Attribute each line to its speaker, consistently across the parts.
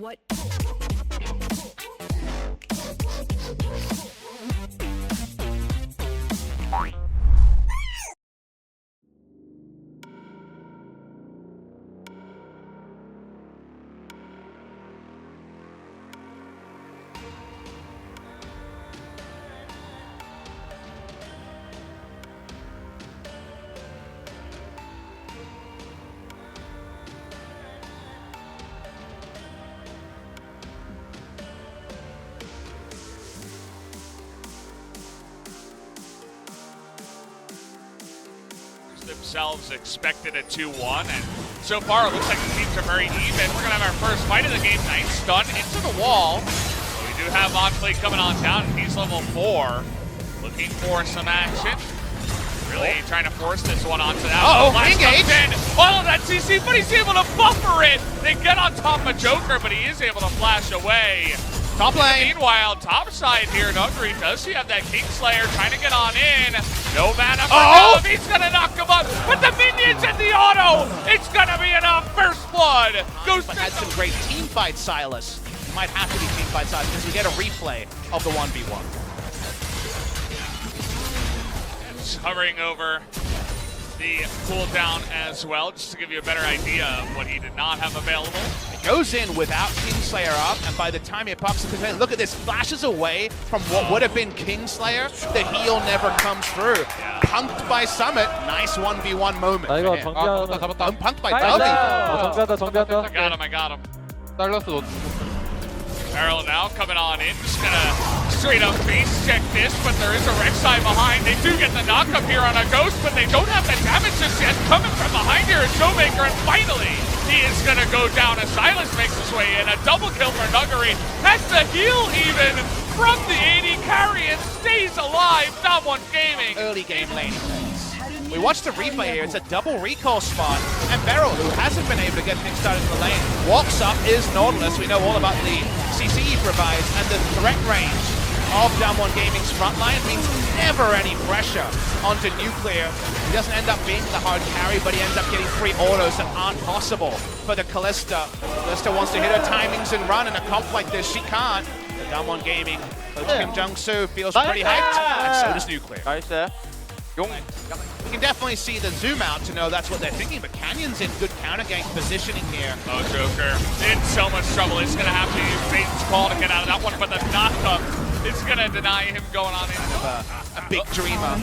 Speaker 1: What?
Speaker 2: Themselves expected a 2-1, and so far it looks like the teams are very even. We're gonna have our first fight of the game. Nice stun into the wall. So we do have Onplay coming on down. He's level 4, looking for some action. Really trying to force this one onto that.
Speaker 3: Engage!
Speaker 2: Oh, that CC, but he's able to buffer it. They get on top of Joker, but he is able to flash away.
Speaker 3: Top lane.
Speaker 2: Meanwhile, top side here, Nuguri does he have that Kingslayer trying to get on in. No mana for Dove. He's gonna knock him up, but the minions and the auto, it's gonna be enough. First blood. Ghost
Speaker 3: had some great team fight, Silas. It might have to be team fight, Silas, because we get a replay of the 1v1.
Speaker 2: It's hovering over the cooldown as well, just to give you a better idea of what he did not have available.
Speaker 3: It goes in without Kingslayer up, and by the time it pops up, look at this, flashes away from what would have been Kingslayer. The heal never comes through.
Speaker 2: Yeah.
Speaker 3: Punked by Summit, nice 1v1 moment.
Speaker 4: 나 이거
Speaker 3: Punked by Dubby.
Speaker 2: I got him. Barrel now coming on in, just gonna straight up face check this, but there is a Rek'Sai behind. They do get the knock up here on a Ghost, but they don't have the damage just yet. Coming from behind here is Showmaker, and finally he is gonna go down as Silas makes his way in. A double kill for Nuguri. That's the heal even from the AD carry and stays alive. Someone Gaming.
Speaker 3: Early game laning phase. We watched the replay here, it's a double recall spot, and Beryl, who hasn't been able to get things started in the lane, walks up, is Nautilus. We know all about the CC he provides, and the threat range of Damwon Gaming's frontline means never any pressure onto Nuclear. He doesn't end up being the hard carry, but he ends up getting 3 autos that aren't possible for the Kalista. Kalista wants to hit her timings and run, in a comp like this, she can't. The Damwon Gaming, Coach Kim Jung-soo feels pretty hyped, and so does Nuclear. You can definitely see the zoom out to know that's what they're thinking, but Canyon's in good counter gank positioning here.
Speaker 2: Oh, Joker in so much trouble. He's going to have to use Bane's call to get out of that one, but the knock-up is going to deny him going on into
Speaker 3: a big dreamer.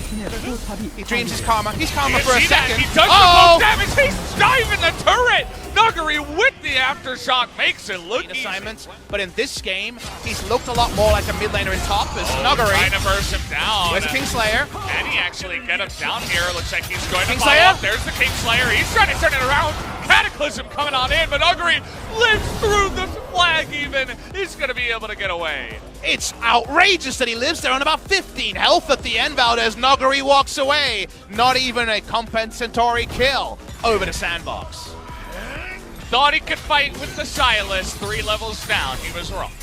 Speaker 3: He dreams his karma. He's karma for a second.
Speaker 2: He does the most damage. He's diving the turret. Nuguri with the aftershock makes it look easy.
Speaker 3: Assignments, but in this game, he's looked a lot more like a mid laner in top as Nuguri.
Speaker 2: Trying to burst him down.
Speaker 3: Where's Kingslayer?
Speaker 2: Can he actually get him down here? Looks like he's going to follow up. There's the Kingslayer. He's trying to turn it around. Cataclysm coming on in, but Nuguri lives through the flag even. He's going to be able to get away.
Speaker 3: It's outrageous that he lives there on about 15 health at the end, as Nuguri walks away. Not even a compensatory kill over to Sandbox.
Speaker 2: Thought he could fight with the Silas, 3 levels down. He was wrong.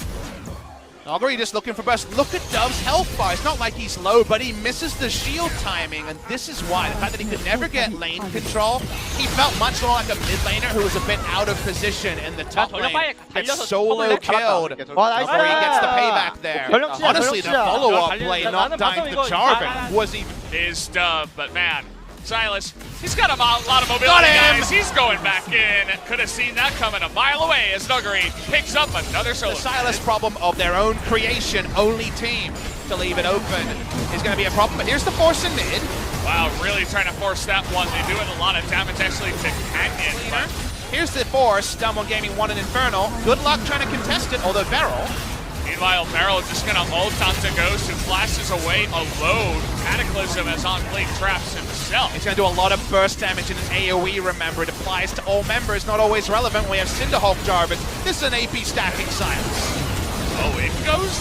Speaker 3: Nuguri just looking for burst. Look at Dove's health bar. It's not like he's low, but he misses the shield timing, and this is why. The fact that he could never get lane control, he felt much more like a mid laner who was a bit out of position in the top lane. Gets solo killed. Nuguri gets the payback there. Honestly, the follow-up play, not dying to Jarvan, was even...
Speaker 2: Is Dove, but man, Silas, he's got a lot of mobility,
Speaker 3: Got him!
Speaker 2: guys. He's going back in. Could have seen that coming a mile away as Nuguri picks up another solo.
Speaker 3: The Silas problem of their own creation, only team to leave it open is going to be a problem. But here's the force in mid.
Speaker 2: Wow, really trying to force that one. They're doing a lot of damage actually to Canyon. But
Speaker 3: here's the force. Damwon Gaming won an Infernal. Good luck trying to contest it, although Beryl.
Speaker 2: Meanwhile, Beryl just going to ult onto Ghost, who flashes away alone. Cataclysm as on-play traps himself.
Speaker 3: He's going to do a lot of burst damage in an AoE, remember. It applies to all members, not always relevant. We have Cinderhawk Jarvan. This is an AP stacking Silence.
Speaker 2: Oh, it goes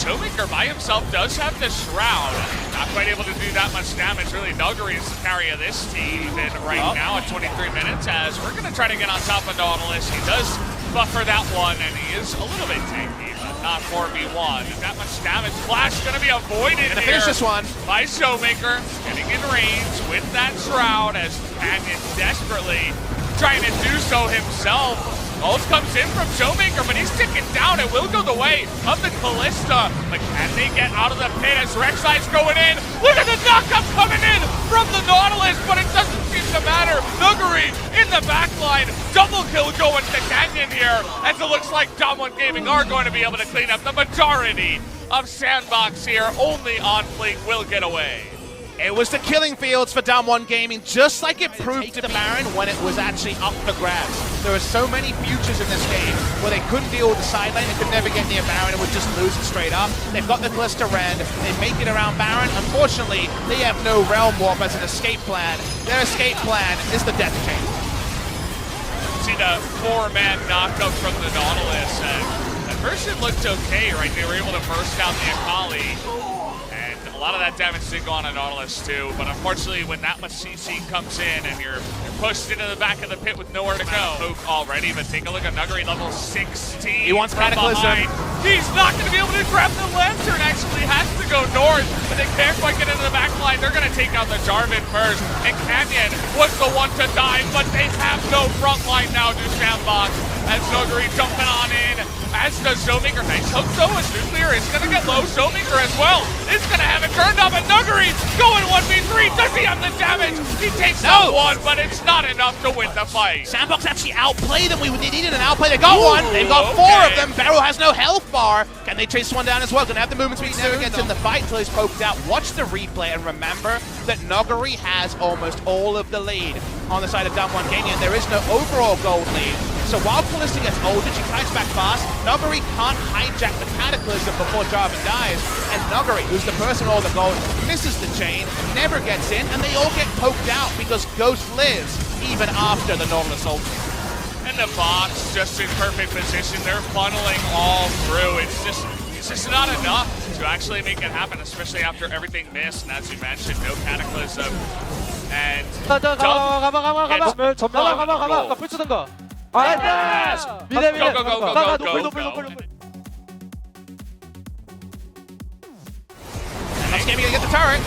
Speaker 2: Showmaker by himself, does have the Shroud. Not quite able to do that much damage. Really, Nuguri is the carry of this team. And right now at 23 minutes, as we're going to try to get on top of Nautilus. He does buffer that one, and he is a little bit tanky, but not 4v1. That much damage. Flash going to be avoided here.
Speaker 3: Finish this one.
Speaker 2: By Showmaker, getting in range with that Shroud as Canyon desperately trying to do so himself. Ult comes in from Showmaker, but he's ticking down. It will go the way of the Kalista. But can they get out of the pit as Rek'Sai's going in? Look at the knockup coming in from the Nautilus, but it doesn't seem to matter. Nuguri in the backline. Double kill going to Canyon here, as it looks like Dom1 Gaming are going to be able to clean up the majority of Sandbox here. Only on Fleek will get away.
Speaker 3: It was the killing fields for Dom1 Gaming, just like it proved to the Baron when it was actually up for grabs. There are so many futures in this game where they couldn't deal with the side lane, they could never get near Baron and would just lose it straight up. They've got the Kalista Rend, they make it around Baron. Unfortunately, they have no Realm Warp as an escape plan. Their escape plan is the Death Chain.
Speaker 2: See the 4-man knockup from the Nautilus, and at first it looked okay, right? They were able to burst out the Akali. A lot of that damage did go on a Nautilus too, but unfortunately when that much CC comes in and you're pushed into the back of the pit with nowhere to go. Poke already, but take a look at Nuguri, level 16.
Speaker 3: He wants Cataclysm.
Speaker 2: He's not going to be able to grab the Lantern, actually has to go north, but they can't quite get into the back line. They're going to take out the Jarvan first, and Canyon was the one to die, but they have no front line now to Sandbox, as Nuguri jumping on in, as does Showmaker. Nice hook though, as Nuclear is going to get low. Showmaker as well is going to have it turned up, and Nuguri going 1v3. Does he have the damage? He takes out one, but it's not enough to win the fight.
Speaker 3: Sandbox actually outplayed them. They needed an outplay. They got one. They've got four of them. Beryl has no health bar. Can they chase one down as well? Gonna have the movement speed. Never gets in the fight until he's poked out. Watch the replay and remember that Nuguri has almost all of the lead on the side of Dom1 Gaming, and there is no overall gold lead. So while Kalista gets older, she kites back fast. Nuguri can't hijack the Cataclysm before Jarvan dies. And Nuguri, who's the person with all the gold, misses the chain, never gets in, and they all get poked out because Ghost lives even after the Nautilus ult.
Speaker 2: And the box just in perfect position. They're funneling all through. It's just not enough to actually make it happen, especially after everything missed. And as you mentioned, no Cataclysm. And
Speaker 3: Gaming gonna get the turret.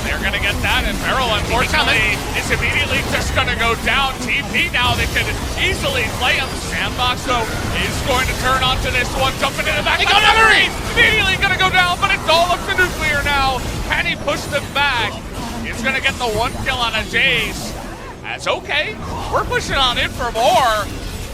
Speaker 2: They're gonna get that, and Beryl, unfortunately, is immediately just gonna go down. TP now, they could easily play him. Sandbox, though, is going to turn onto this one, jumping in the back. Immediately gonna go down, but it's all up to Nuclear now. Can he push them back? He's gonna get the one kill on a Jace. That's okay. We're pushing on in for more.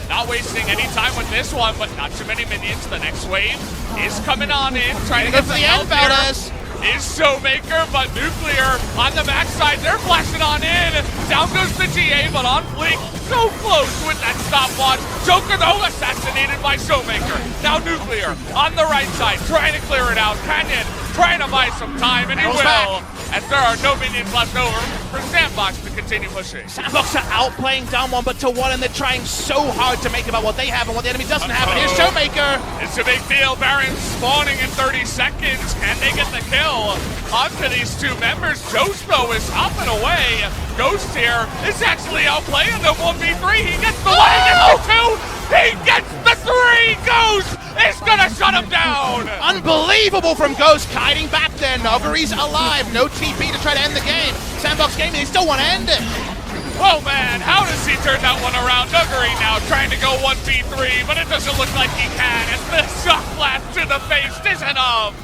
Speaker 2: Not wasting any time with this one, but not too many minions. The next wave is coming on in, trying to get the end here. Is Showmaker, but Nuclear on the backside. They're flashing on in. Down goes the GA, but on Fleek, so close with that stopwatch. Joker, though, assassinated by Showmaker. Now Nuclear on the right side, trying to clear it out. Canyon trying to buy some time, and he will, as there are no minions left over for Sandbox to continue pushing.
Speaker 3: Sandbox are outplaying Dom1, but to one, and they're trying so hard to make about what they have and what the enemy doesn't have. And here's Showmaker.
Speaker 2: It's a big deal. Baron spawning in 30 seconds. Can they get the kill onto these two members? Ghost, though, is hopping away. Ghost here is actually outplaying them 1v3. He gets the one, he gets the two, he gets the three. Ghost is gonna shut him down.
Speaker 3: Unbelievable from Ghost, kiting back there. Nuguri's alive. No TP to try to end the game. Sandbox Gaming, they still want to end it.
Speaker 2: Oh man, how does he turn that one around? Nuguri now trying to go 1v3, but it doesn't look like he can, as the shock blast to the face is enough.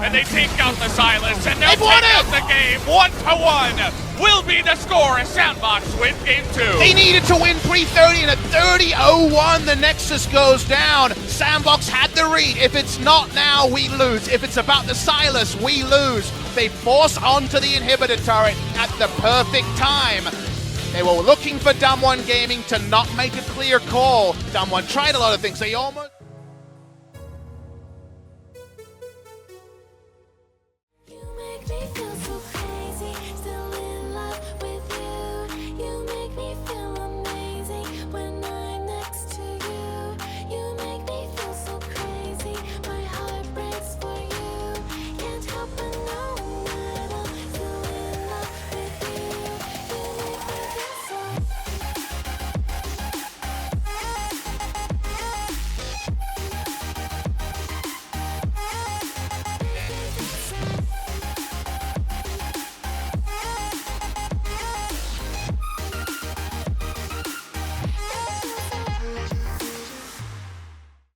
Speaker 2: And they take out the silence, and they'll take out the game. 1-1 will be the score as Sandbox win game 2.
Speaker 3: They needed to win pre-30, and at 30-01, the Nexus goes down. Sandbox had the read. If it's not now, we lose. If it's about the Silas, we lose. They force onto the inhibitor turret at the perfect time. They were looking for Dom1 Gaming to not make a clear call. Dom1 tried a lot of things. They almost...